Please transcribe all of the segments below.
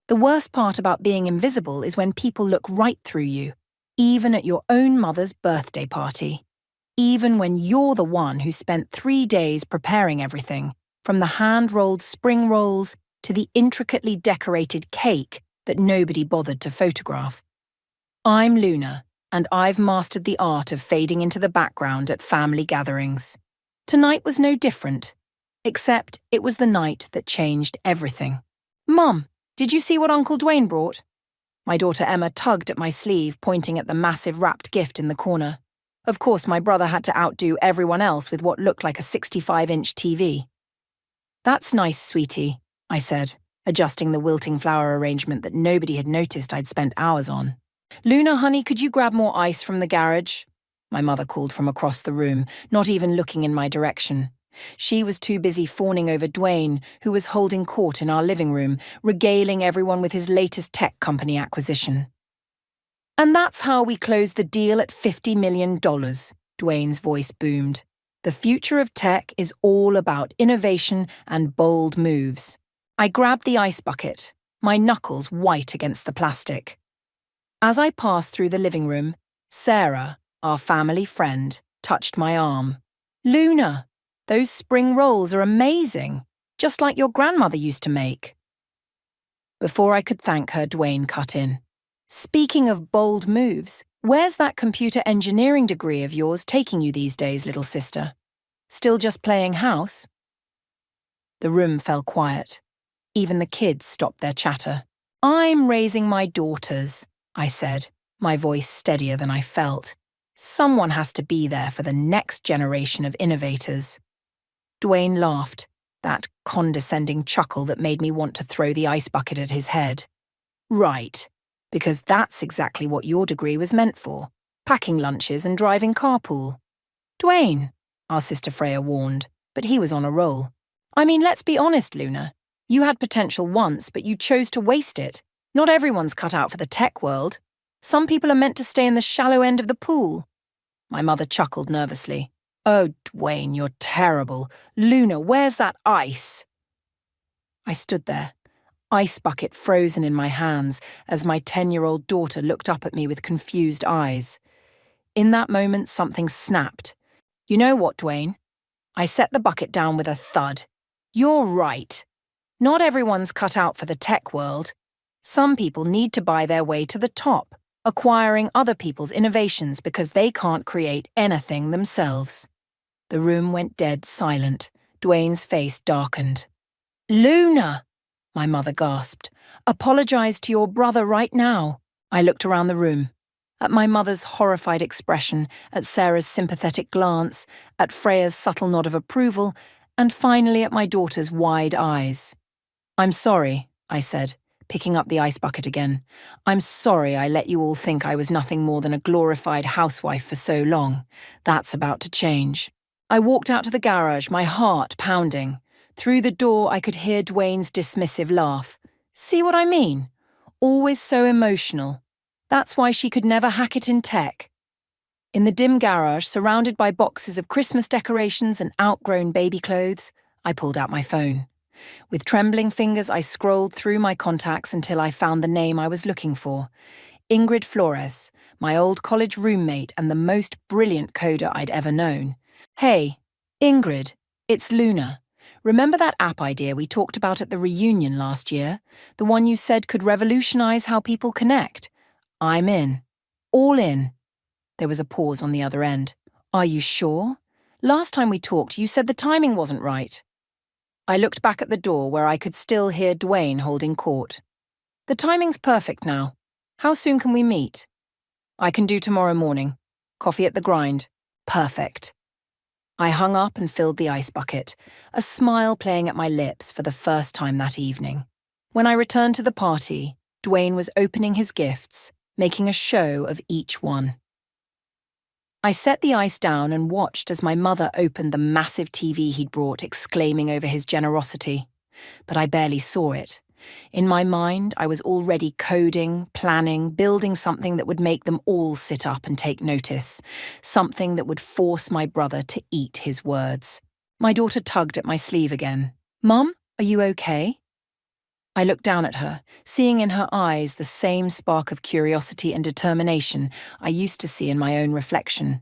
The worst part about being invisible is when people look right through you, even at your own mother's birthday party. Even when you're the one who spent 3 days preparing everything, from the hand-rolled spring rolls to the intricately decorated cake that nobody bothered to photograph. I'm Luna, and I've mastered the art of fading into the background at family gatherings. Tonight was no different, except it was the night that changed everything. Mum, did you see what Uncle Dwayne brought? My daughter Emma tugged at my sleeve, pointing at the massive wrapped gift in the corner. Of course, my brother had to outdo everyone else with what looked like a 65-inch TV. That's nice, sweetie, I said, adjusting the wilting flower arrangement that nobody had noticed I'd spent hours on. Luna, honey, could you grab more ice from the garage? My mother called from across the room, not even looking in my direction. She was too busy fawning over Dwayne, who was holding court in our living room, regaling everyone with his latest tech company acquisition. And that's how we closed the deal at $50 million, Dwayne's voice boomed. The future of tech is all about innovation and bold moves. I grabbed the ice bucket, my knuckles white against the plastic. As I passed through the living room, Sarah, our family friend, touched my arm. Luna, those spring rolls are amazing, just like your grandmother used to make. Before I could thank her, Dwayne cut in. Speaking of bold moves, where's that computer engineering degree of yours taking you these days, little sister? Still just playing house? The room fell quiet. Even the kids stopped their chatter. I'm raising my daughters, I said, my voice steadier than I felt. Someone has to be there for the next generation of innovators. Dwayne laughed, that condescending chuckle that made me want to throw the ice bucket at his head. Right, because that's exactly what your degree was meant for, packing lunches and driving carpool. Dwayne, our sister Freya warned, but he was on a roll. I mean, let's be honest, Luna. You had potential once, but you chose to waste it. Not everyone's cut out for the tech world. Some people are meant to stay in the shallow end of the pool. My mother chuckled nervously. Oh, Dwayne, you're terrible. Luna, where's that ice? I stood there, ice bucket frozen in my hands, as my 10-year-old daughter looked up at me with confused eyes. In that moment, something snapped. You know what, Dwayne? I set the bucket down with a thud. You're right. Not everyone's cut out for the tech world. Some people need to buy their way to the top, acquiring other people's innovations because they can't create anything themselves. The room went dead silent. Dwayne's face darkened. Luna, my mother gasped. Apologize to your brother right now. I looked around the room. At my mother's horrified expression, at Sarah's sympathetic glance, at Freya's subtle nod of approval, and finally at my daughter's wide eyes. I'm sorry, I said, picking up the ice bucket again. I'm sorry I let you all think I was nothing more than a glorified housewife for so long. That's about to change. I walked out to the garage, my heart pounding. Through the door, I could hear Dwayne's dismissive laugh. See what I mean? Always so emotional. That's why she could never hack it in tech. In the dim garage, surrounded by boxes of Christmas decorations and outgrown baby clothes, I pulled out my phone. With trembling fingers, I scrolled through my contacts until I found the name I was looking for. Ingrid Flores, my old college roommate and the most brilliant coder I'd ever known. Hey, Ingrid, it's Luna. Remember that app idea we talked about at the reunion last year? The one you said could revolutionize how people connect? I'm in. All in. There was a pause on the other end. Are you sure? Last time we talked, you said the timing wasn't right. I looked back at the door where I could still hear Dwayne holding court. The timing's perfect now. How soon can we meet? I can do tomorrow morning. Coffee at the grind. Perfect. I hung up and filled the ice bucket, a smile playing at my lips for the first time that evening. When I returned to the party, Dwayne was opening his gifts, making a show of each one. I set the ice down and watched as my mother opened the massive TV he'd brought, exclaiming over his generosity. But I barely saw it. In my mind, I was already coding, planning, building something that would make them all sit up and take notice, something that would force my brother to eat his words. My daughter tugged at my sleeve again. Mum, are you okay? I looked down at her, seeing in her eyes the same spark of curiosity and determination I used to see in my own reflection.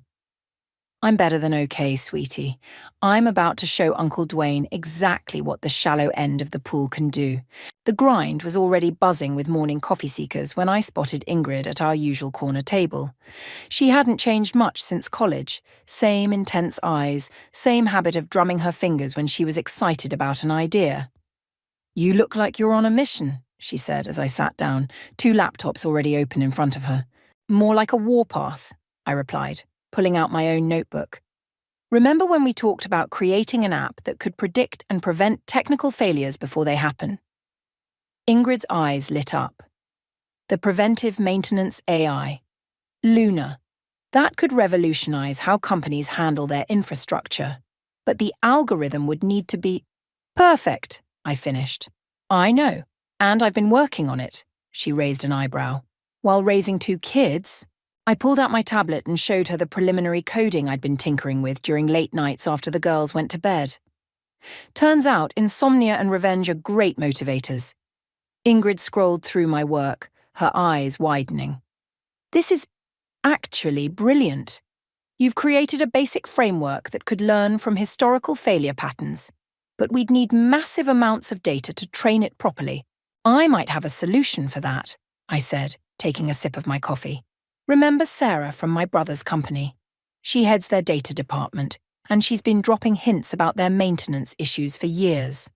I'm better than okay, sweetie. I'm about to show Uncle Dwayne exactly what the shallow end of the pool can do. The grind was already buzzing with morning coffee seekers when I spotted Ingrid at our usual corner table. She hadn't changed much since college. Same intense eyes, same habit of drumming her fingers when she was excited about an idea. "You look like you're on a mission," she said as I sat down, two laptops already open in front of her. "More like a warpath," I replied, pulling out my own notebook. "Remember when we talked about creating an app that could predict and prevent technical failures before they happen?" Ingrid's eyes lit up. The preventive maintenance AI. Luna. That could revolutionize how companies handle their infrastructure. But the algorithm would need to be perfect, I finished. "I know, and I've been working on it," she raised an eyebrow. While raising two kids, I pulled out my tablet and showed her the preliminary coding I'd been tinkering with during late nights after the girls went to bed. Turns out insomnia and revenge are great motivators. Ingrid scrolled through my work, her eyes widening. "This is actually brilliant. You've created a basic framework that could learn from historical failure patterns, but we'd need massive amounts of data to train it properly. I might have a solution for that," I said, taking a sip of my coffee. "Remember Sarah from my brother's company? She heads their data department, and she's been dropping hints about their maintenance issues for years.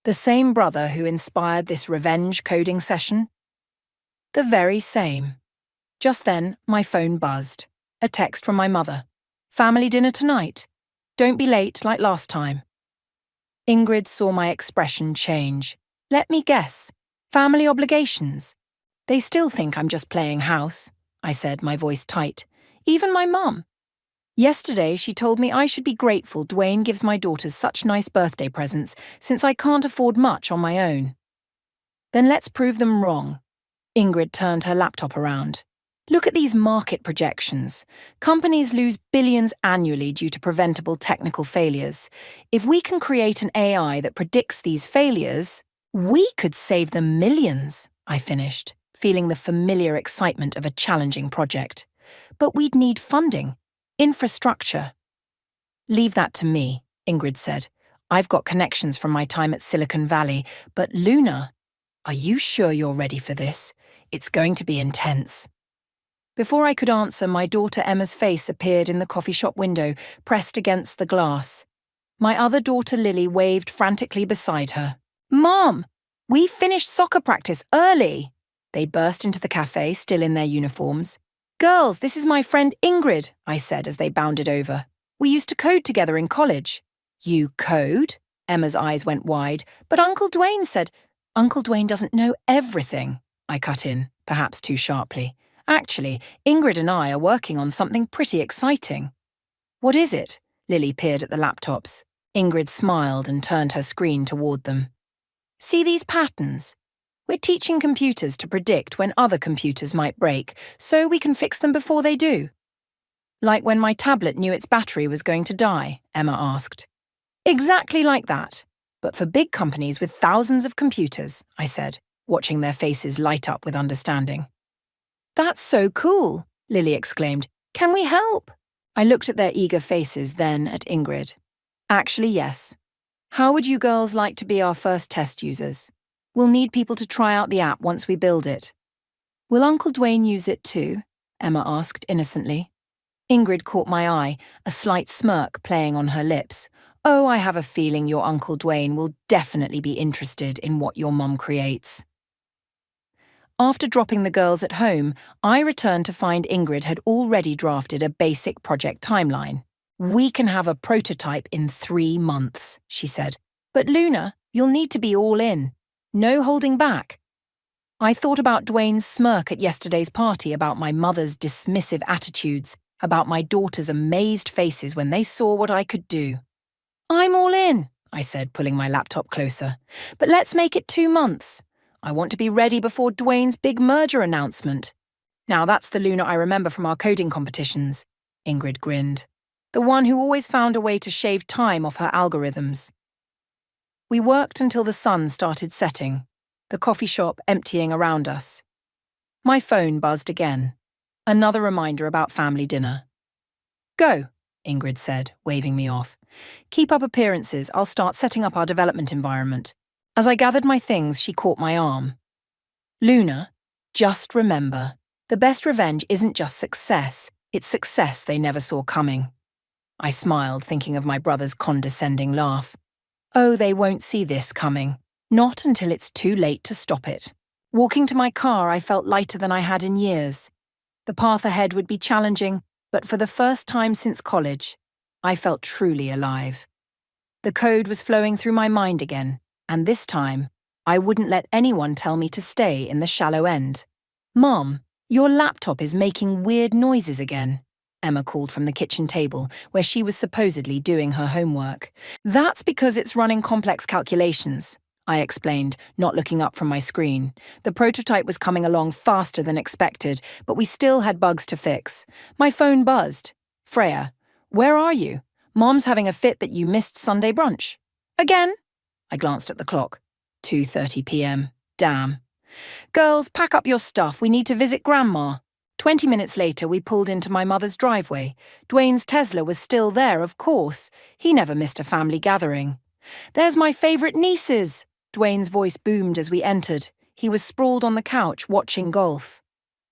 The same brother who inspired this revenge coding session? The very same." Just then, my phone buzzed. A text from my mother. "Family dinner tonight. Don't be late like last time." Ingrid saw my expression change. "Let me guess. Family obligations. They still think I'm just playing house," I said, my voice tight. "Even my mum. Yesterday, she told me I should be grateful Dwayne gives my daughters such nice birthday presents, since I can't afford much on my own." "Then let's prove them wrong." Ingrid turned her laptop around. "Look at these market projections. Companies lose billions annually due to preventable technical failures. If we can create an AI that predicts these failures, we could save them millions," I finished, feeling the familiar excitement of a challenging project. "But we'd need funding, infrastructure." "Leave that to me," Ingrid said. "I've got connections from my time at Silicon Valley, but Luna, are you sure you're ready for this? It's going to be intense." Before I could answer, my daughter Emma's face appeared in the coffee shop window, pressed against the glass. My other daughter Lily waved frantically beside her. "Mom, we finished soccer practice early." They burst into the cafe, still in their uniforms. "Girls, this is my friend Ingrid," I said as they bounded over. "We used to code together in college." "You code?" Emma's eyes went wide. "But Uncle Dwayne said—" "Uncle Dwayne doesn't know everything," I cut in, perhaps too sharply. "Actually, Ingrid and I are working on something pretty exciting." "What is it?" Lily peered at the laptops. Ingrid smiled and turned her screen toward them. "See these patterns? We're teaching computers to predict when other computers might break, so we can fix them before they do." "Like when my tablet knew its battery was going to die?" Emma asked. "Exactly like that. But for big companies with thousands of computers," I said, watching their faces light up with understanding. "That's so cool," Lily exclaimed. "Can we help?" I looked at their eager faces, then at Ingrid. "Actually, yes. How would you girls like to be our first test users? We'll need people to try out the app once we build it." "Will Uncle Dwayne use it too?" Emma asked innocently. Ingrid caught my eye, a slight smirk playing on her lips. "Oh, I have a feeling your Uncle Dwayne will definitely be interested in what your mum creates." After dropping the girls at home, I returned to find Ingrid had already drafted a basic project timeline. "We can have a prototype in 3 months," she said. "But Luna, you'll need to be all in. No holding back." I thought about Dwayne's smirk at yesterday's party, about my mother's dismissive attitudes, about my daughter's amazed faces when they saw what I could do. "I'm all in," I said, pulling my laptop closer. "But let's make it 2 months. I want to be ready before Dwayne's big merger announcement." "Now that's the Luna I remember from our coding competitions," Ingrid grinned. "The one who always found a way to shave time off her algorithms." We worked until the sun started setting. the coffee shop emptying around us. My phone buzzed again. Another reminder about family dinner. Go, Ingrid said, waving me off. Keep up appearances, I'll start setting up our development environment. As I gathered my things, she caught my arm. Luna, just remember, the best revenge isn't just success, it's success they never saw coming. I smiled, thinking of my brother's condescending laugh. Oh, they won't see this coming. Not until it's too late to stop it. Walking to my car, I felt lighter than I had in years. The path ahead would be challenging, but for the first time since college, I felt truly alive. The code was flowing through my mind again, and this time, I wouldn't let anyone tell me to stay in the shallow end. Mom, your laptop is making weird noises again, Emma called from the kitchen table, where she was supposedly doing her homework. That's because it's running complex calculations, I explained, not looking up from my screen. The prototype was coming along faster than expected, but we still had bugs to fix. My phone buzzed. Freya, where are you? Mom's having a fit that you missed Sunday brunch. Again? I glanced at the clock. 2:30 p.m. Damn. Girls, pack up your stuff. We need to visit Grandma. 20 minutes later, we pulled into my mother's driveway. Dwayne's Tesla was still there, of course. He never missed a family gathering. There's my favourite nieces. Dwayne's voice boomed as we entered. He was sprawled on the couch, watching golf.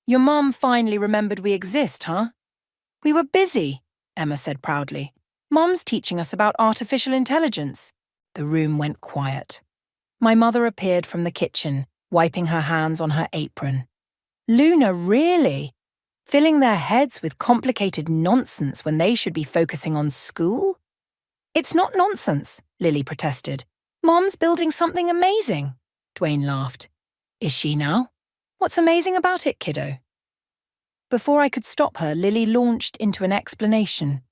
Your mum finally remembered we exist, huh? We were busy, Emma said proudly. Mum's teaching us about artificial intelligence. The room went quiet. My mother appeared from the kitchen, wiping her hands on her apron. Luna, really? Filling their heads with complicated nonsense when they should be focusing on school? It's not nonsense, Lily protested. Mom's building something amazing. Dwayne laughed. Is she now? What's amazing about it, kiddo? Before I could stop her, Lily launched into an explanation.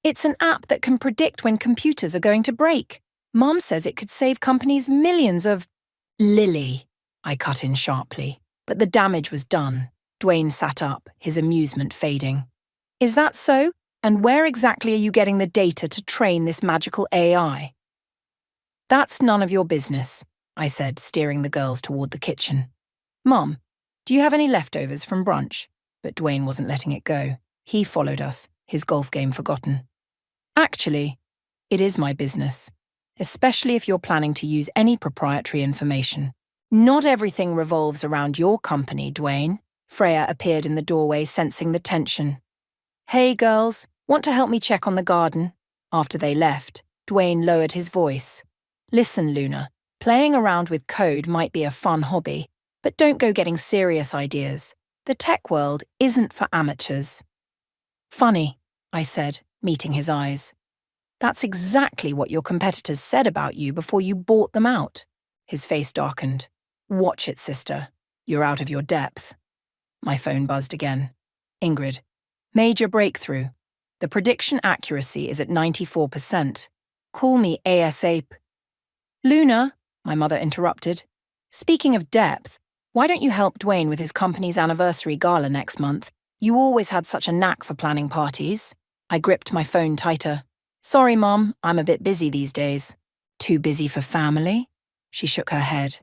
It's an app that can predict when computers are going to break. Mom says it could save companies millions of… Lily, I cut in sharply. But the damage was done. Dwayne sat up, his amusement fading. Is that so? And where exactly are you getting the data to train this magical AI? That's none of your business, I said, steering the girls toward the kitchen. Mom, do you have any leftovers from brunch? But Dwayne wasn't letting it go. He followed us, his golf game forgotten. Actually, it is my business, especially if you're planning to use any proprietary information. Not everything revolves around your company, Dwayne. Freya appeared in the doorway, sensing the tension. Hey, girls, want to help me check on the garden? After they left, Dwayne lowered his voice. Listen, Luna, playing around with code might be a fun hobby, but don't go getting serious ideas. The tech world isn't for amateurs. Funny, I said, meeting his eyes. That's exactly what your competitors said about you before you bought them out. His face darkened. Watch it, sister. You're out of your depth. My phone buzzed again. Ingrid. Major breakthrough. The prediction accuracy is at 94%. Call me ASAP. Luna, my mother interrupted. Speaking of depth, why don't you help Dwayne with his company's anniversary gala next month? You always had such a knack for planning parties. I gripped my phone tighter. Sorry, Mom, I'm a bit busy these days. Too busy for family? She shook her head.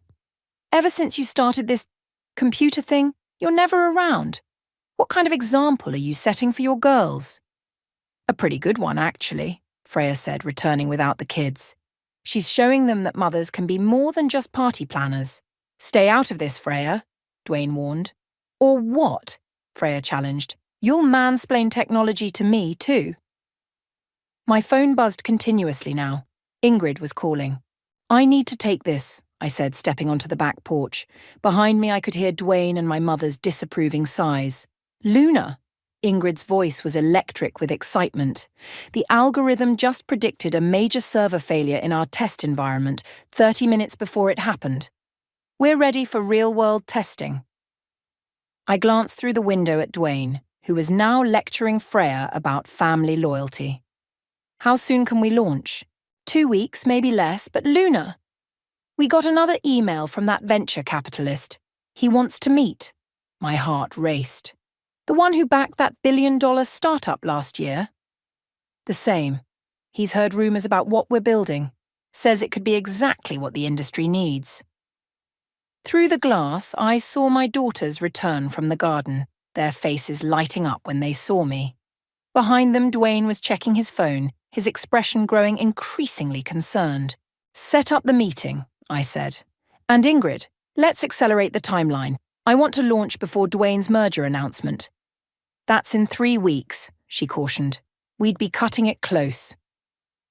Ever since you started this computer thing, you're never around. What kind of example are you setting for your girls? A pretty good one, actually, Freya said, returning without the kids. She's showing them that mothers can be more than just party planners. Stay out of this, Freya, Dwayne warned. Or what? Freya challenged. You'll mansplain technology to me, too. My phone buzzed continuously now. Ingrid was calling. I need to take this, I said, stepping onto the back porch. Behind me, I could hear Dwayne and my mother's disapproving sighs. Luna! Ingrid's voice was electric with excitement. The algorithm just predicted a major server failure in our test environment 30 minutes before it happened. We're ready for real-world testing. I glanced through the window at Dwayne, who was now lecturing Freya about family loyalty. How soon can we launch? 2 weeks, maybe less, but Luna! We got another email from that venture capitalist. He wants to meet. My heart raced. The one who backed that billion-dollar startup last year? The same. He's heard rumors about what we're building. Says it could be exactly what the industry needs. Through the glass, I saw my daughters return from the garden, their faces lighting up when they saw me. Behind them, Dwayne was checking his phone, his expression growing increasingly concerned. "Set up the meeting," I said. "And Ingrid, let's accelerate the timeline. I want to launch before Dwayne's merger announcement." "That's in 3 weeks," she cautioned. "We'd be cutting it close."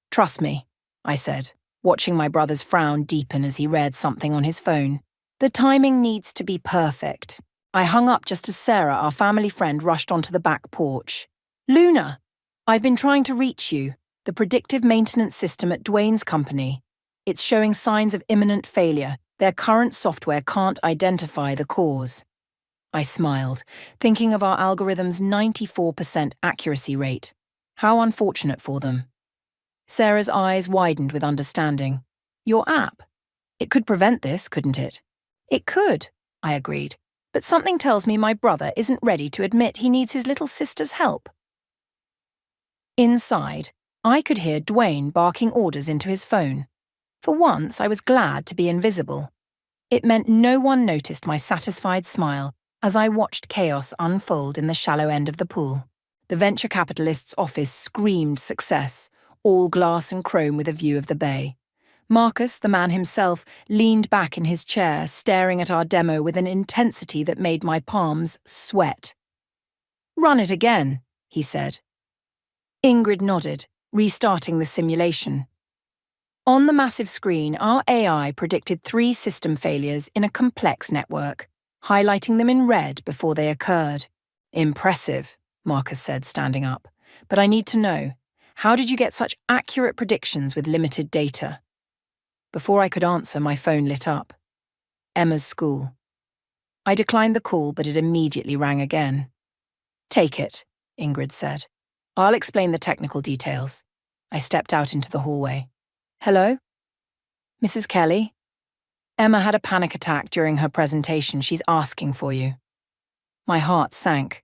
"Trust me," I said, watching my brother's frown deepen as he read something on his phone. "The timing needs to be perfect." I hung up just as Sarah, our family friend, rushed onto the back porch. "Luna, I've been trying to reach you, the predictive maintenance system at Dwayne's company. It's showing signs of imminent failure. Their current software can't identify the cause." I smiled, thinking of our algorithm's 94% accuracy rate. How unfortunate for them. Sarah's eyes widened with understanding. "Your app? It could prevent this, couldn't it?" "It could," I agreed, "but something tells me my brother isn't ready to admit he needs his little sister's help." Inside, I could hear Dwayne barking orders into his phone. For once, I was glad to be invisible. It meant no one noticed my satisfied smile as I watched chaos unfold in the shallow end of the pool. The venture capitalist's office screamed success, all glass and chrome with a view of the bay. Marcus, the man himself, leaned back in his chair, staring at our demo with an intensity that made my palms sweat. "Run it again," he said. Ingrid nodded, restarting the simulation. On the massive screen, our AI predicted 3 system failures in a complex network, highlighting them in red before they occurred. "Impressive," Marcus said, standing up. "But I need to know, how did you get such accurate predictions with limited data?" Before I could answer, my phone lit up. Emma's school. I declined the call, but it immediately rang again. "Take it," Ingrid said. "I'll explain the technical details." I stepped out into the hallway. "Hello? Mrs. Kelly? Emma had a panic attack during her presentation. She's asking for you." My heart sank.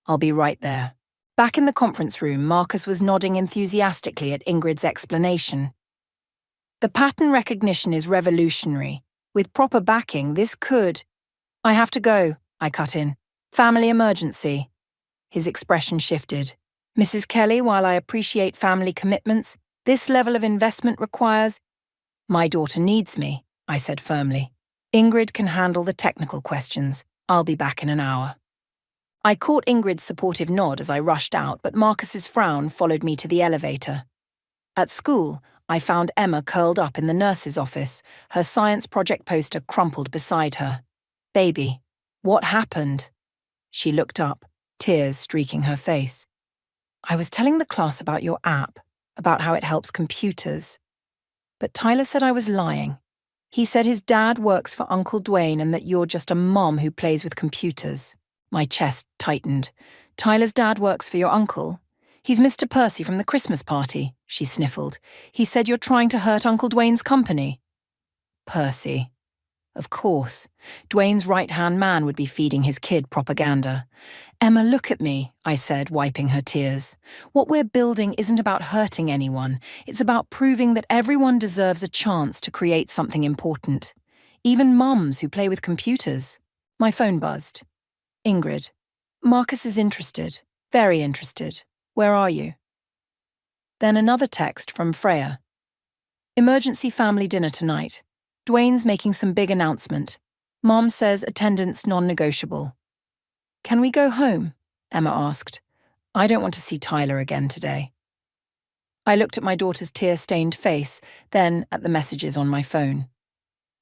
"I'll be right there." Back in the conference room, Marcus was nodding enthusiastically at Ingrid's explanation. "The pattern recognition is revolutionary. With proper backing, this could—" "I have to go," I cut in. "Family emergency." His expression shifted. "Mrs. Kelly, while I appreciate family commitments, this level of investment requires—" "My daughter needs me," I said firmly. "Ingrid can handle the technical questions. I'll be back in an hour." I caught Ingrid's supportive nod as I rushed out, but Marcus's frown followed me to the elevator. At school, I found Emma curled up in the nurse's office, her science project poster crumpled beside her. "Baby, what happened?" She looked up, tears streaking her face. "I was telling the class about your app, about how it helps computers. But Tyler said I was lying. He said his dad works for Uncle Dwayne and that you're just a mom who plays with computers." My chest tightened. "Tyler's dad works for your uncle? He's Mr. Percy from the Christmas party," she sniffled. "He said you're trying to hurt Uncle Dwayne's company." Percy. Of course. Dwayne's right-hand man would be feeding his kid propaganda. "Emma, look at me," I said, wiping her tears. "What we're building isn't about hurting anyone. It's about proving that everyone deserves a chance to create something important. Even mums who play with computers." My phone buzzed. "Ingrid, Marcus is interested. Very interested. Where are you?" Then another text from Freya. "Emergency family dinner tonight. Dwayne's making some big announcement. Mom says attendance non-negotiable." "Can we go home?" Emma asked. "I don't want to see Tyler again today." I looked at my daughter's tear-stained face, then at the messages on my phone.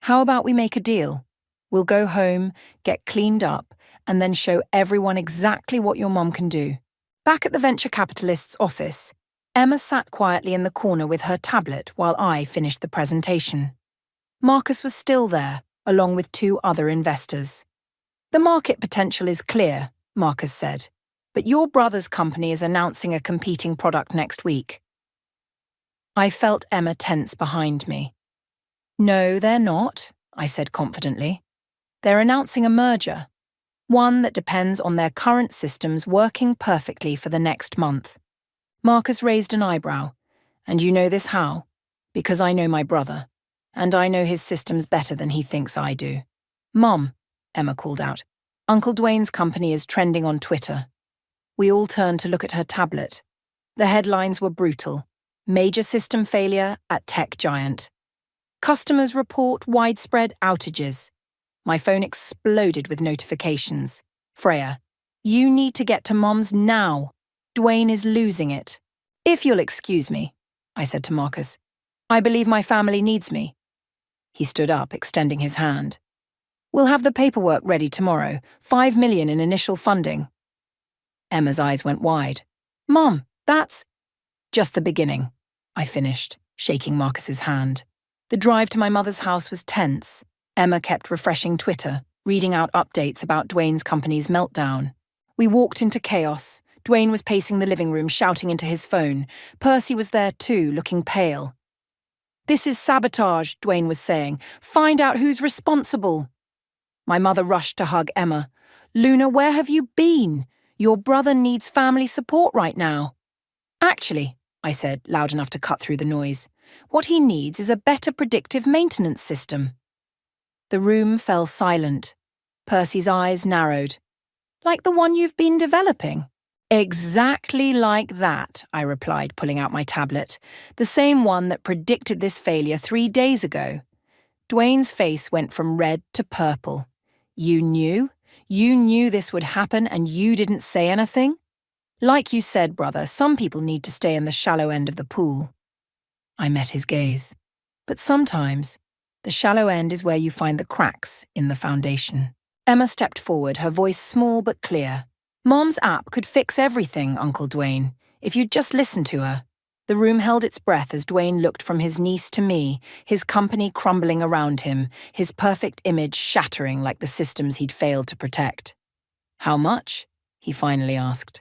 "How about we make a deal? We'll go home, get cleaned up, and then show everyone exactly what your mom can do." Back at the venture capitalist's office, Emma sat quietly in the corner with her tablet while I finished the presentation. Marcus was still there, along with 2 other investors. "The market potential is clear," Marcus said, "but your brother's company is announcing a competing product next week." I felt Emma tense behind me. "No, they're not," I said confidently. "They're announcing a merger. One that depends on their current systems working perfectly for the next month." Marcus raised an eyebrow. "And you know this how?" "Because I know my brother, and I know his systems better than he thinks I do." Mom, Emma called out. Uncle Dwayne's company is trending on Twitter. We all turned to look at her tablet. The headlines were brutal. Major system failure at tech giant. Customers report widespread outages. My phone exploded with notifications. Freya, you need to get to Mom's now. Dwayne is losing it. If you'll excuse me, I said to Marcus. I believe my family needs me. He stood up, extending his hand. We'll have the paperwork ready tomorrow. 5 million in initial funding. Emma's eyes went wide. Mom, that's just the beginning, I finished, shaking Marcus's hand. The drive to my mother's house was tense. Emma kept refreshing Twitter, reading out updates about Dwayne's company's meltdown. We walked into chaos. Dwayne was pacing the living room, shouting into his phone. Percy was there too, looking pale. This is sabotage, Dwayne was saying. Find out who's responsible. My mother rushed to hug Emma. Luna, where have you been? Your brother needs family support right now. Actually, I said, loud enough to cut through the noise, what he needs is a better predictive maintenance system. The room fell silent. Percy's eyes narrowed. Like the one you've been developing? Exactly like that, I replied, pulling out my tablet. The same one that predicted this failure 3 days ago. Dwayne's face went from red to purple. You knew? You knew this would happen and you didn't say anything? Like you said, brother, some people need to stay in the shallow end of the pool. I met his gaze. But sometimes, the shallow end is where you find the cracks in the foundation. Emma stepped forward, her voice small but clear. Mom's app could fix everything, Uncle Dwayne, if you'd just listen to her. The room held its breath as Dwayne looked from his niece to me, his company crumbling around him, his perfect image shattering like the systems he'd failed to protect. How much? He finally asked.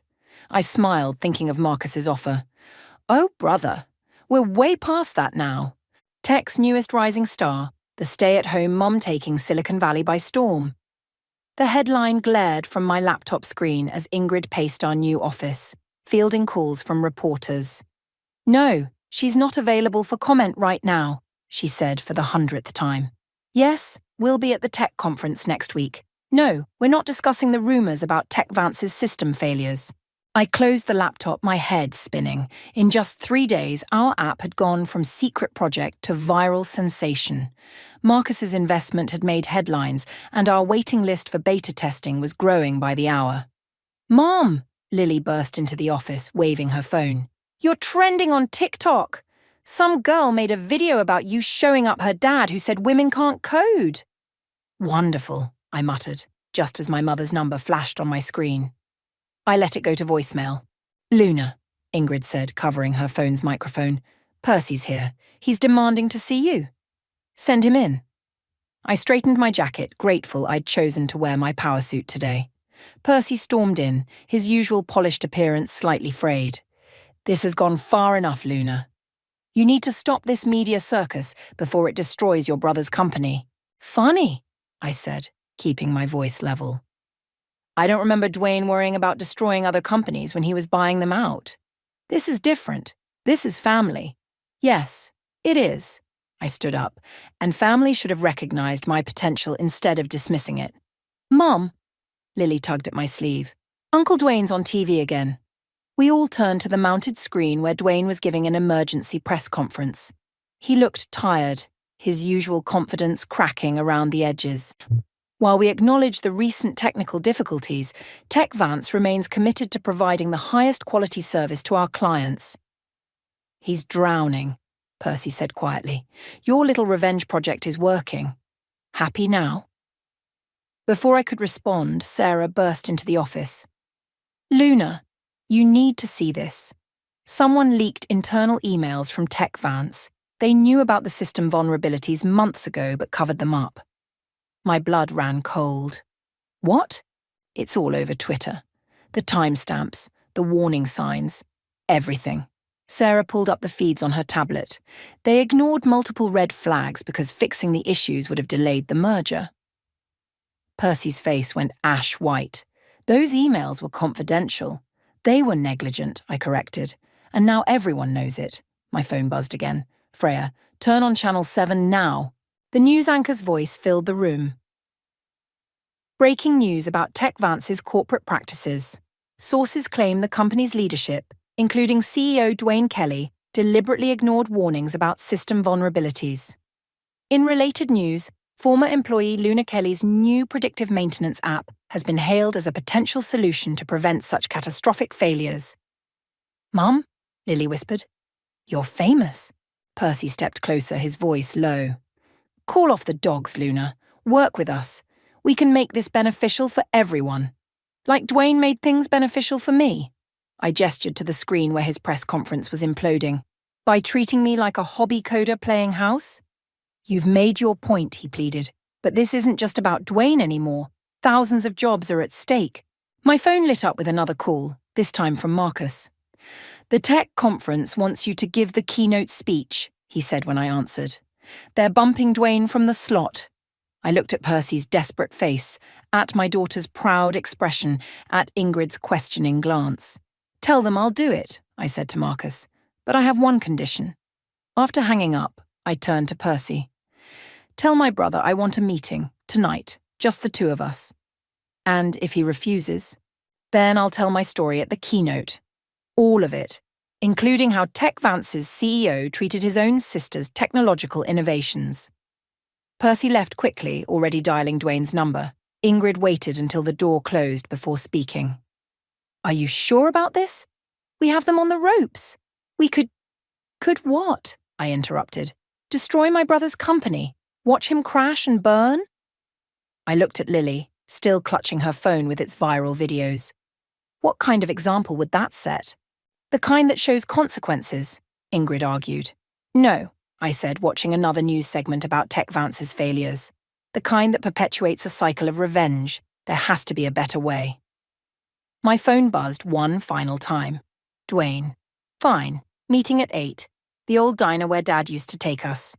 I smiled, thinking of Marcus's offer. Oh, brother, we're way past that now. Tech's newest rising star, the stay-at-home mom taking Silicon Valley by storm. The headline glared from my laptop screen as Ingrid paced our new office, fielding calls from reporters. No, she's not available for comment right now, she said for the 100th time. Yes, we'll be at the tech conference next week. No, we're not discussing the rumors about TechVance's system failures. I closed the laptop, my head spinning. In just 3 days, our app had gone from secret project to viral sensation. Marcus's investment had made headlines, and our waiting list for beta testing was growing by the hour. Mom! Lily burst into the office, waving her phone. You're trending on TikTok! Some girl made a video about you showing up her dad who said women can't code. Wonderful, I muttered, just as my mother's number flashed on my screen. I let it go to voicemail. Luna, Ingrid said, covering her phone's microphone. Percy's here. He's demanding to see you. Send him in. I straightened my jacket, grateful I'd chosen to wear my power suit today. Percy stormed in, his usual polished appearance slightly frayed. This has gone far enough, Luna. You need to stop this media circus before it destroys your brother's company. Funny, I said, keeping my voice level. I don't remember Dwayne worrying about destroying other companies when he was buying them out. This is different. This is family. Yes, it is. I stood up, and family should have recognized my potential instead of dismissing it. Mom, Lily tugged at my sleeve. Uncle Dwayne's on TV again. We all turned to the mounted screen where Dwayne was giving an emergency press conference. He looked tired, his usual confidence cracking around the edges. While we acknowledge the recent technical difficulties, TechVance remains committed to providing the highest quality service to our clients. He's drowning, Percy said quietly. Your little revenge project is working. Happy now? Before I could respond, Sarah burst into the office. Luna, you need to see this. Someone leaked internal emails from TechVance. They knew about the system vulnerabilities months ago but covered them up. My blood ran cold. What? It's all over Twitter. The timestamps, the warning signs, everything. Sarah pulled up the feeds on her tablet. They ignored multiple red flags because fixing the issues would have delayed the merger. Percy's face went ash white. Those emails were confidential. They were negligent, I corrected. And now everyone knows it. My phone buzzed again. Freya, turn on Channel 7 now. The news anchor's voice filled the room. Breaking news about TechVance's corporate practices. Sources claim the company's leadership, including CEO Dwayne Kelly, deliberately ignored warnings about system vulnerabilities. In related news, former employee Luna Kelly's new predictive maintenance app has been hailed as a potential solution to prevent such catastrophic failures. "Mum," Lily whispered. "You're famous." Percy stepped closer, his voice low. "Call off the dogs, Luna. Work with us. We can make this beneficial for everyone. Like Dwayne made things beneficial for me." I gestured to the screen where his press conference was imploding. "By treating me like a hobby coder playing house?" "You've made your point," he pleaded. "But this isn't just about Dwayne anymore. Thousands of jobs are at stake." My phone lit up with another call, this time from Marcus. "The tech conference wants you to give the keynote speech," he said when I answered. "They're bumping Dwayne from the slot." I looked at Percy's desperate face, at my daughter's proud expression, at Ingrid's questioning glance. "Tell them I'll do it," I said to Marcus. "But I have one condition." After hanging up, I turned to Percy. "Tell my brother I want a meeting, tonight, just the two of us. And if he refuses, then I'll tell my story at the keynote. All of it, including how TechVance's CEO treated his own sister's technological innovations." Percy left quickly, already dialing Dwayne's number. Ingrid waited until the door closed before speaking. "Are you sure about this? We have them on the ropes. We could..." "Could what?" I interrupted. "Destroy my brother's company? Watch him crash and burn?" I looked at Lily, still clutching her phone with its viral videos. "What kind of example would that set?" "The kind that shows consequences," Ingrid argued. "No," I said, watching another news segment about TechVance's failures. "The kind that perpetuates a cycle of revenge. There has to be a better way." My phone buzzed one final time. Dwayne. "Fine. Meeting at 8. The old diner where Dad used to take us."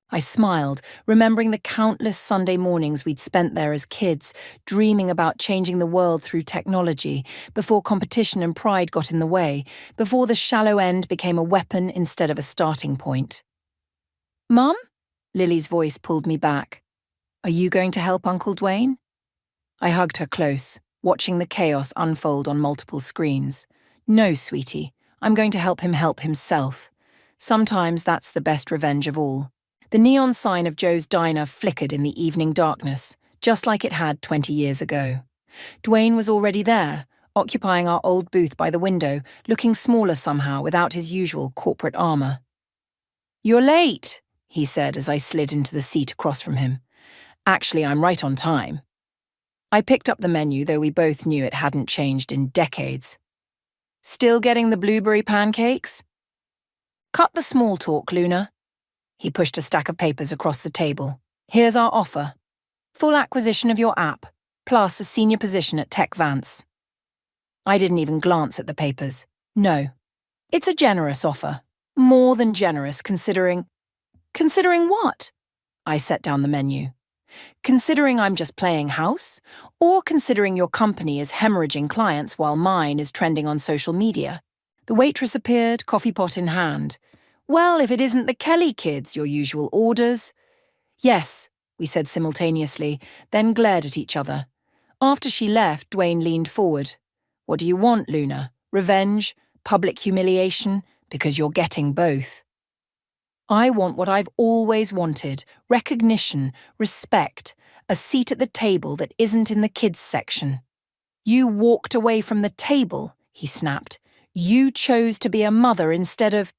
I smiled, remembering the countless Sunday mornings we'd spent there as kids, dreaming about changing the world through technology, before competition and pride got in the way, before the shallow end became a weapon instead of a starting point. "Mum?" Lily's voice pulled me back. "Are you going to help Uncle Dwayne?" I hugged her close, watching the chaos unfold on multiple screens. "No, sweetie, I'm going to help him help himself. Sometimes that's the best revenge of all." The neon sign of Joe's diner flickered in the evening darkness, just like it had 20 years ago. Dwayne was already there, occupying our old booth by the window, looking smaller somehow without his usual corporate armor. "You're late," he said as I slid into the seat across from him. "Actually, I'm right on time." I picked up the menu, though we both knew it hadn't changed in decades. "Still getting the blueberry pancakes?" "Cut the small talk, Luna." He pushed a stack of papers across the table. "Here's our offer. Full acquisition of your app, plus a senior position at TechVance." I didn't even glance at the papers. "No. It's a generous offer. More than generous, considering..." "Considering what?" I set down the menu. "Considering I'm just playing house? Or considering your company is hemorrhaging clients while mine is trending on social media?" The waitress appeared, coffee pot in hand. "Well, if it isn't the Kelly kids, your usual orders." "Yes," we said simultaneously, then glared at each other. After she left, Dwayne leaned forward. "What do you want, Luna? Revenge? Public humiliation? Because you're getting both." "I want what I've always wanted: recognition, respect, a seat at the table that isn't in the kids' section." "You walked away from the table," he snapped. "You chose to be a mother instead of..."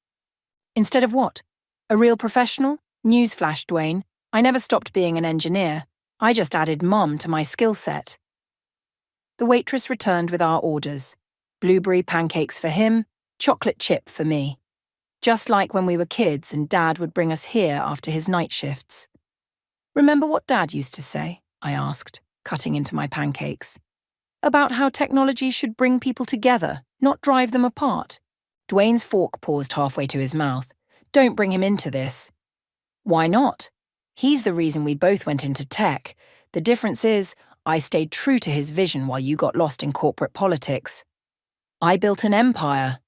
"Instead of what? A real professional? Newsflash, Dwayne. I never stopped being an engineer. I just added mom to my skill set." The waitress returned with our orders. Blueberry pancakes for him, chocolate chip for me. Just like when we were kids and Dad would bring us here after his night shifts. "Remember what Dad used to say?" I asked, cutting into my pancakes. "About how technology should bring people together, not drive them apart." Dwayne's fork paused halfway to his mouth. "Don't bring him into this." "Why not? He's the reason we both went into tech. The difference is, I stayed true to his vision while you got lost in corporate politics." "I built an empire."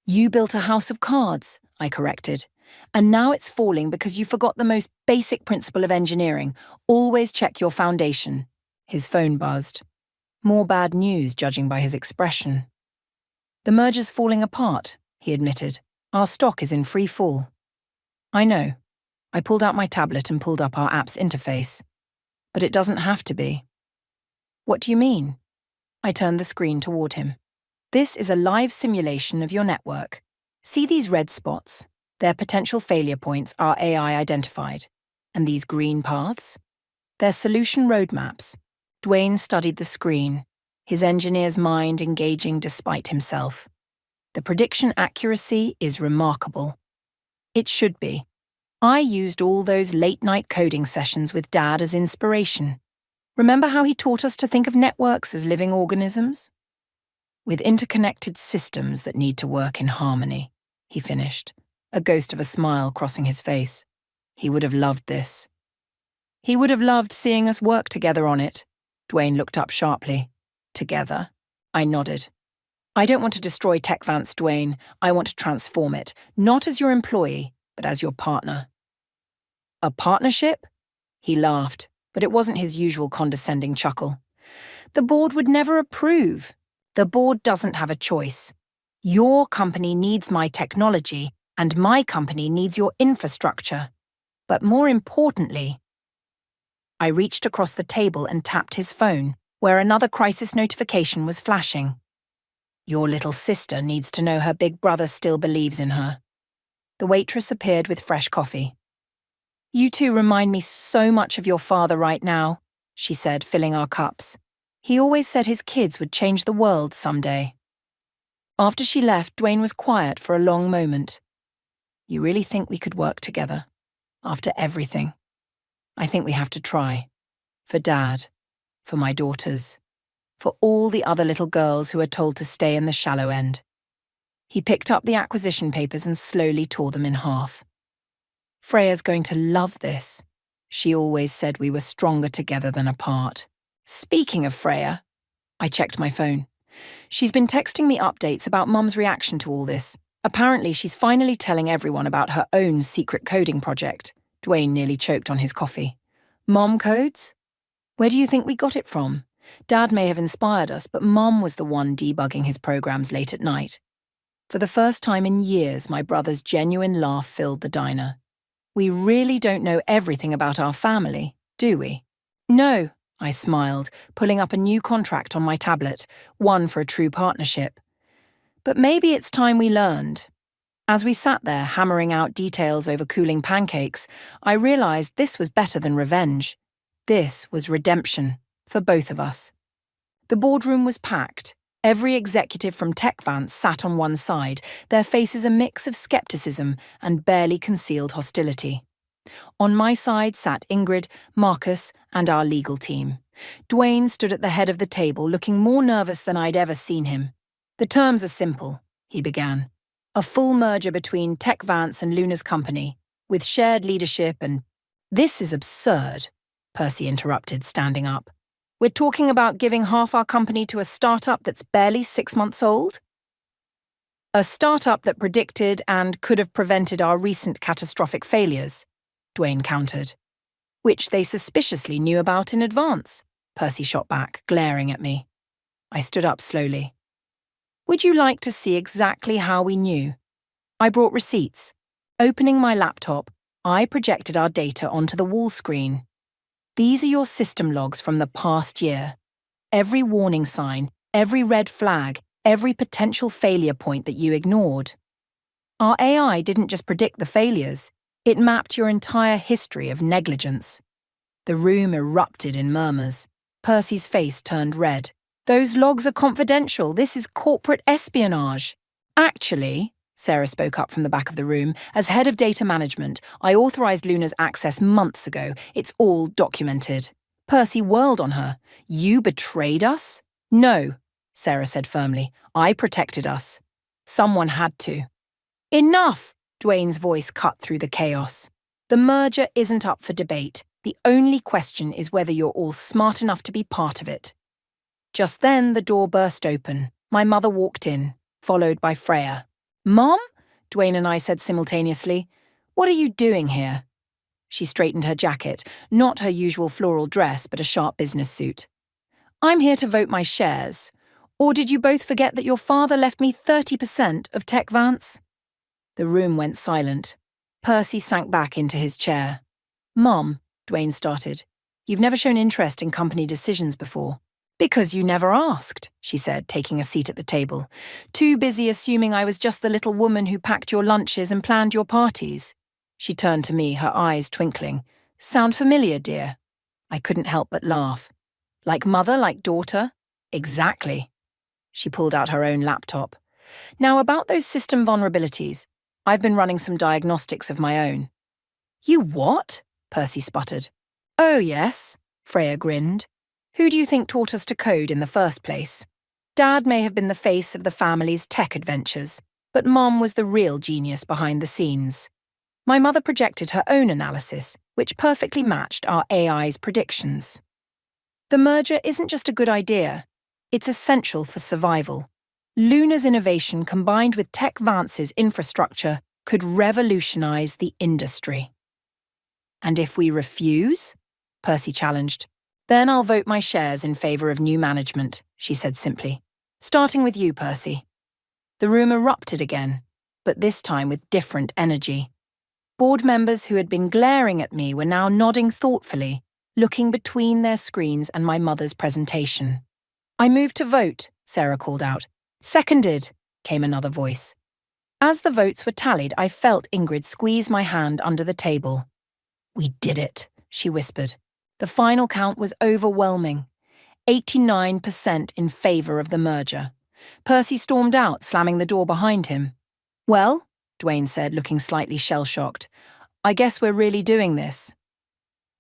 "You built a house of cards," I corrected. "And now it's falling because you forgot the most basic principle of engineering. Always check your foundation." His phone buzzed. More bad news, judging by his expression. The merger's falling apart, he admitted. Our stock is in free fall. I know. I pulled out my tablet and pulled up our app's interface. But it doesn't have to be. What do you mean? I turned the screen toward him. This is a live simulation of your network. See these red spots? Their potential failure points are AI identified. And these green paths? They're solution roadmaps. Dwayne studied the screen, his engineer's mind engaging despite himself. The prediction accuracy is remarkable. It should be. I used all those late-night coding sessions with Dad as inspiration. Remember how he taught us to think of networks as living organisms? With interconnected systems that need to work in harmony, he finished, a ghost of a smile crossing his face. He would have loved this. He would have loved seeing us work together on it. Dwayne looked up sharply. Together? I nodded. I don't want to destroy TechVance, Dwayne. I want to transform it, not as your employee, but as your partner. A partnership? He laughed, but it wasn't his usual condescending chuckle. The board would never approve. The board doesn't have a choice. Your company needs my technology, and my company needs your infrastructure. But more importantly, I reached across the table and tapped his phone, where another crisis notification was flashing. Your little sister needs to know her big brother still believes in her. The waitress appeared with fresh coffee. You two remind me so much of your father right now, she said, filling our cups. He always said his kids would change the world someday. After she left, Dwayne was quiet for a long moment. You really think we could work together? After everything? I think we have to try. For Dad. For my daughters. For all the other little girls who are told to stay in the shallow end. He picked up the acquisition papers and slowly tore them in half. Freya's going to love this. She always said we were stronger together than apart. Speaking of Freya, I checked my phone. She's been texting me updates about Mum's reaction to all this. Apparently, she's finally telling everyone about her own secret coding project. Dwayne nearly choked on his coffee. Mom codes? Where do you think we got it from? Dad may have inspired us, but Mom was the one debugging his programs late at night. For the first time in years, my brother's genuine laugh filled the diner. We really don't know everything about our family, do we? No, I smiled, pulling up a new contract on my tablet, one for a true partnership. But maybe it's time we learned. As we sat there hammering out details over cooling pancakes, I realized this was better than revenge. This was redemption, for both of us. The boardroom was packed. Every executive from TechVance sat on one side, their faces a mix of skepticism and barely concealed hostility. On my side sat Ingrid, Marcus, and our legal team. Dwayne stood at the head of the table, looking more nervous than I'd ever seen him. The terms are simple, he began. A full merger between TechVance and Luna's company, with shared leadership and— This is absurd, Percy interrupted, standing up. We're talking about giving half our company to a startup that's barely 6 months old? A startup that predicted and could have prevented our recent catastrophic failures, Dwayne countered. Which they suspiciously knew about in advance, Percy shot back, glaring at me. I stood up slowly. Would you like to see exactly how we knew? I brought receipts. Opening my laptop, I projected our data onto the wall screen. These are your system logs from the past year. Every warning sign, every red flag, every potential failure point that you ignored. Our AI didn't just predict the failures, it mapped your entire history of negligence. The room erupted in murmurs. Percy's face turned red. Those logs are confidential. This is corporate espionage. Actually, Sarah spoke up from the back of the room, as head of data management, I authorized Luna's access months ago. It's all documented. Percy whirled on her. You betrayed us? No, Sarah said firmly. I protected us. Someone had to. Enough! Dwayne's voice cut through the chaos. The merger isn't up for debate. The only question is whether you're all smart enough to be part of it. Just then, the door burst open. My mother walked in, followed by Freya. Mom? Dwayne and I said simultaneously. What are you doing here? She straightened her jacket, not her usual floral dress, but a sharp business suit. I'm here to vote my shares. Or did you both forget that your father left me 30% of Tech Vance? The room went silent. Percy sank back into his chair. Mum, Dwayne started, you've never shown interest in company decisions before. Because you never asked, she said, taking a seat at the table. Too busy assuming I was just the little woman who packed your lunches and planned your parties. She turned to me, her eyes twinkling. Sound familiar, dear? I couldn't help but laugh. Like mother, like daughter? Exactly. She pulled out her own laptop. Now, about those system vulnerabilities, I've been running some diagnostics of my own. You what? Percy sputtered. Oh, yes, Freya grinned. Who do you think taught us to code in the first place? Dad may have been the face of the family's tech adventures, but Mom was the real genius behind the scenes. My mother projected her own analysis, which perfectly matched our AI's predictions. The merger isn't just a good idea, it's essential for survival. Luna's innovation combined with Tech Vance's infrastructure could revolutionize the industry. And if we refuse? Percy challenged. Then I'll vote my shares in favor of new management, she said simply. Starting with you, Percy. The room erupted again, but this time with different energy. Board members who had been glaring at me were now nodding thoughtfully, looking between their screens and my mother's presentation. I move to vote, Sarah called out. Seconded, came another voice. As the votes were tallied, I felt Ingrid squeeze my hand under the table. We did it, she whispered. The final count was overwhelming. 89% in favor of the merger. Percy stormed out, slamming the door behind him. Well, Dwayne said, looking slightly shell-shocked, I guess we're really doing this.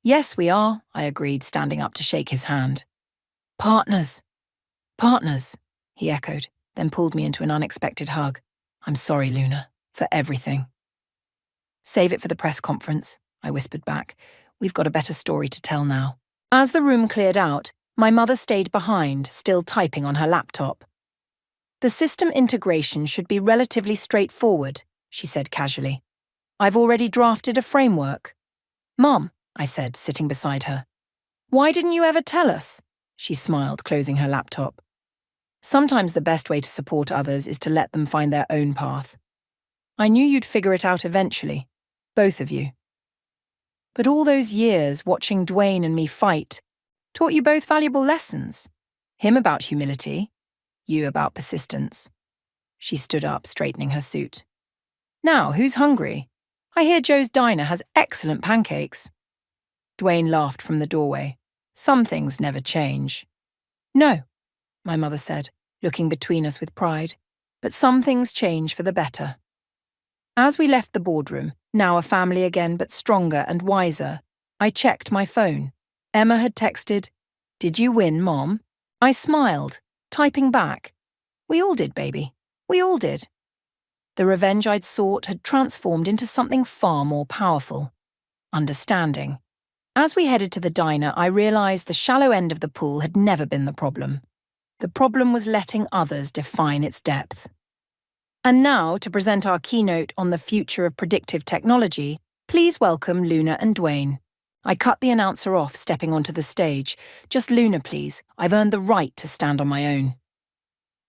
Yes, we are, I agreed, standing up to shake his hand. Partners. Partners, he echoed, then pulled me into an unexpected hug. I'm sorry, Luna, for everything. Save it for the press conference, I whispered back. We've got a better story to tell now. As the room cleared out, my mother stayed behind, still typing on her laptop. The system integration should be relatively straightforward, she said casually. I've already drafted a framework. Mom, I said, sitting beside her. Why didn't you ever tell us? She smiled, closing her laptop. Sometimes the best way to support others is to let them find their own path. I knew you'd figure it out eventually, both of you. But all those years watching Dwayne and me fight taught you both valuable lessons. Him about humility, you about persistence. She stood up, straightening her suit. Now, who's hungry? I hear Joe's diner has excellent pancakes. Dwayne laughed from the doorway. Some things never change. No, my mother said, looking between us with pride, but some things change for the better. As we left the boardroom, now a family again but stronger and wiser, I checked my phone. Emma had texted, Did you win, Mom? I smiled, typing back. We all did, baby. We all did. The revenge I'd sought had transformed into something far more powerful. Understanding. As we headed to the diner, I realized the shallow end of the pool had never been the problem. The problem was letting others define its depth. And now, to present our keynote on the future of predictive technology, please welcome Luna and Dwayne. I cut the announcer off, stepping onto the stage. Just Luna, please. I've earned the right to stand on my own.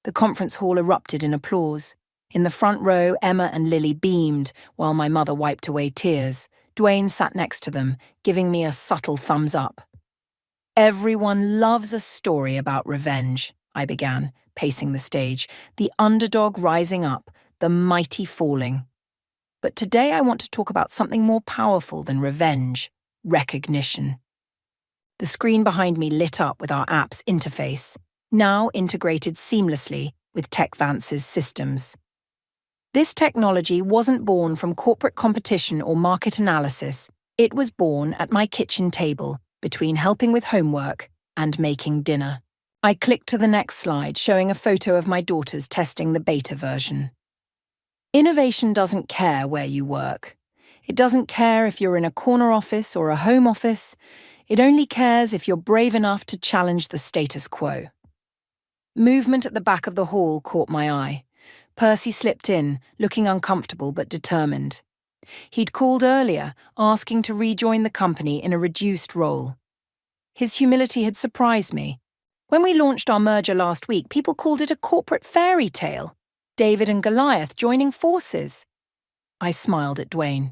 The conference hall erupted in applause. In the front row, Emma and Lily beamed, while my mother wiped away tears. Dwayne sat next to them, giving me a subtle thumbs up. Everyone loves a story about revenge, I began, pacing the stage, the underdog rising up, the mighty falling. But today I want to talk about something more powerful than revenge, recognition. The screen behind me lit up with our app's interface, now integrated seamlessly with Tech Vance's systems. This technology wasn't born from corporate competition or market analysis. It was born at my kitchen table, between helping with homework and making dinner. I clicked to the next slide, showing a photo of my daughters testing the beta version. Innovation doesn't care where you work. It doesn't care if you're in a corner office or a home office. It only cares if you're brave enough to challenge the status quo. Movement at the back of the hall caught my eye. Percy slipped in, looking uncomfortable but determined. He'd called earlier, asking to rejoin the company in a reduced role. His humility had surprised me. When we launched our merger last week, people called it a corporate fairy tale. David and Goliath joining forces. I smiled at Dwayne.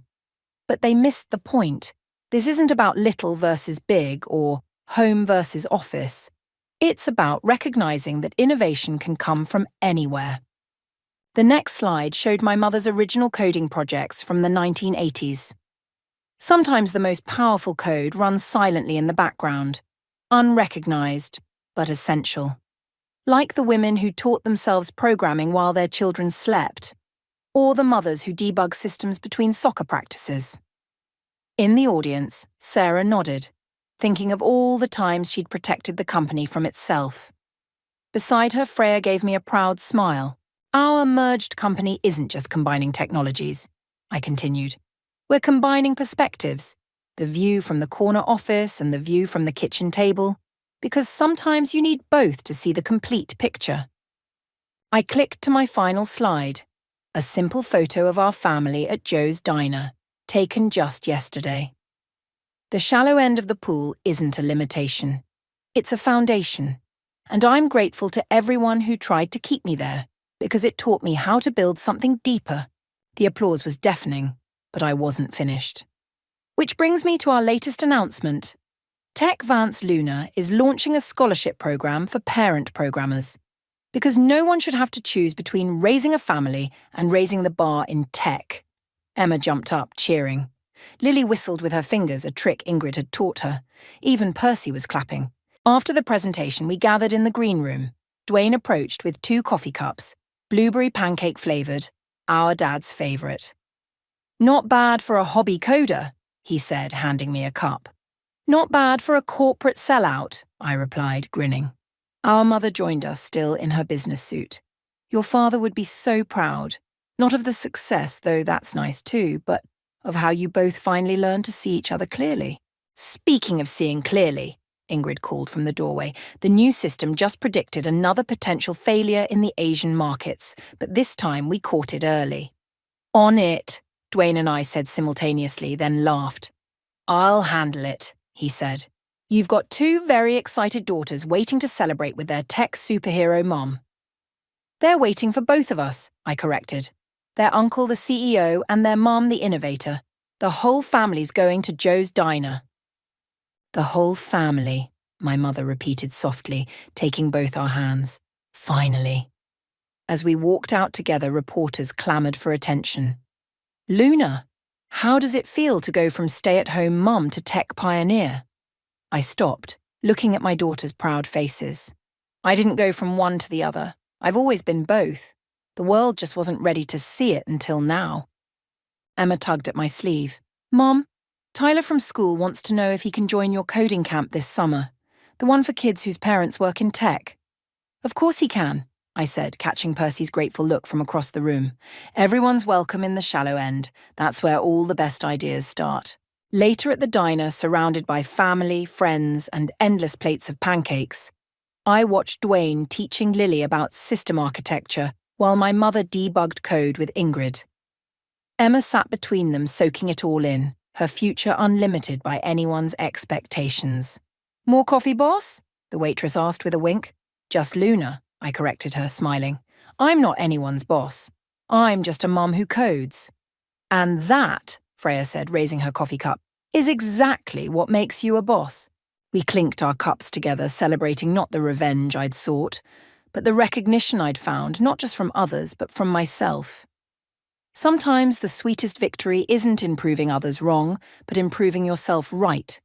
But they missed the point. This isn't about little versus big or home versus office. It's about recognizing that innovation can come from anywhere. The next slide showed my mother's original coding projects from the 1980s. Sometimes the most powerful code runs silently in the background, unrecognized, but essential. Like the women who taught themselves programming while their children slept, or the mothers who debug systems between soccer practices. In the audience, Sarah nodded, thinking of all the times she'd protected the company from itself. Beside her, Freya gave me a proud smile. Our merged company isn't just combining technologies, I continued. We're combining perspectives, the view from the corner office and the view from the kitchen table, because sometimes you need both to see the complete picture. I clicked to my final slide, a simple photo of our family at Joe's Diner, taken just yesterday. The shallow end of the pool isn't a limitation. It's a foundation, and I'm grateful to everyone who tried to keep me there, because it taught me how to build something deeper. The applause was deafening, but I wasn't finished. Which brings me to our latest announcement. Tech Vance Luna is launching a scholarship program for parent programmers, because no one should have to choose between raising a family and raising the bar in tech. Emma jumped up, cheering. Lily whistled with her fingers, a trick Ingrid had taught her. Even Percy was clapping. After the presentation, we gathered in the green room. Dwayne approached with 2 coffee cups, blueberry pancake flavoured, our dad's favourite. Not bad for a hobby coder, he said, handing me a cup. Not bad for a corporate sellout, I replied, grinning. Our mother joined us, still in her business suit. Your father would be so proud. Not of the success, though that's nice too, but of how you both finally learned to see each other clearly. Speaking of seeing clearly, Ingrid called from the doorway, the new system just predicted another potential failure in the Asian markets, but this time we caught it early. On it, Dwayne and I said simultaneously, then laughed. I'll handle it, he said. You've got 2 very excited daughters waiting to celebrate with their tech superhero mom. They're waiting for both of us, I corrected. Their uncle the CEO and their mom the innovator. The whole family's going to Joe's Diner. The whole family, my mother repeated softly, taking both our hands. Finally. As we walked out together, reporters clamoured for attention. Luna, how does it feel to go from stay-at-home mum to tech pioneer? I stopped, looking at my daughter's proud faces. I didn't go from one to the other. I've always been both. The world just wasn't ready to see it until now. Emma tugged at my sleeve. Mom, Tyler from school wants to know if he can join your coding camp this summer, the one for kids whose parents work in tech. Of course he can, I said, catching Percy's grateful look from across the room. Everyone's welcome in the shallow end. That's where all the best ideas start. Later at the diner, surrounded by family, friends, and endless plates of pancakes, I watched Dwayne teaching Lily about system architecture while my mother debugged code with Ingrid. Emma sat between them, soaking it all in, her future unlimited by anyone's expectations. More coffee, boss? The waitress asked with a wink. Just Luna, I corrected her, smiling. I'm not anyone's boss. I'm just a mum who codes. And that, Freya said, raising her coffee cup, is exactly what makes you a boss. We clinked our cups together, celebrating not the revenge I'd sought, but the recognition I'd found, not just from others, but from myself. Sometimes the sweetest victory isn't in proving others wrong, but in proving yourself right.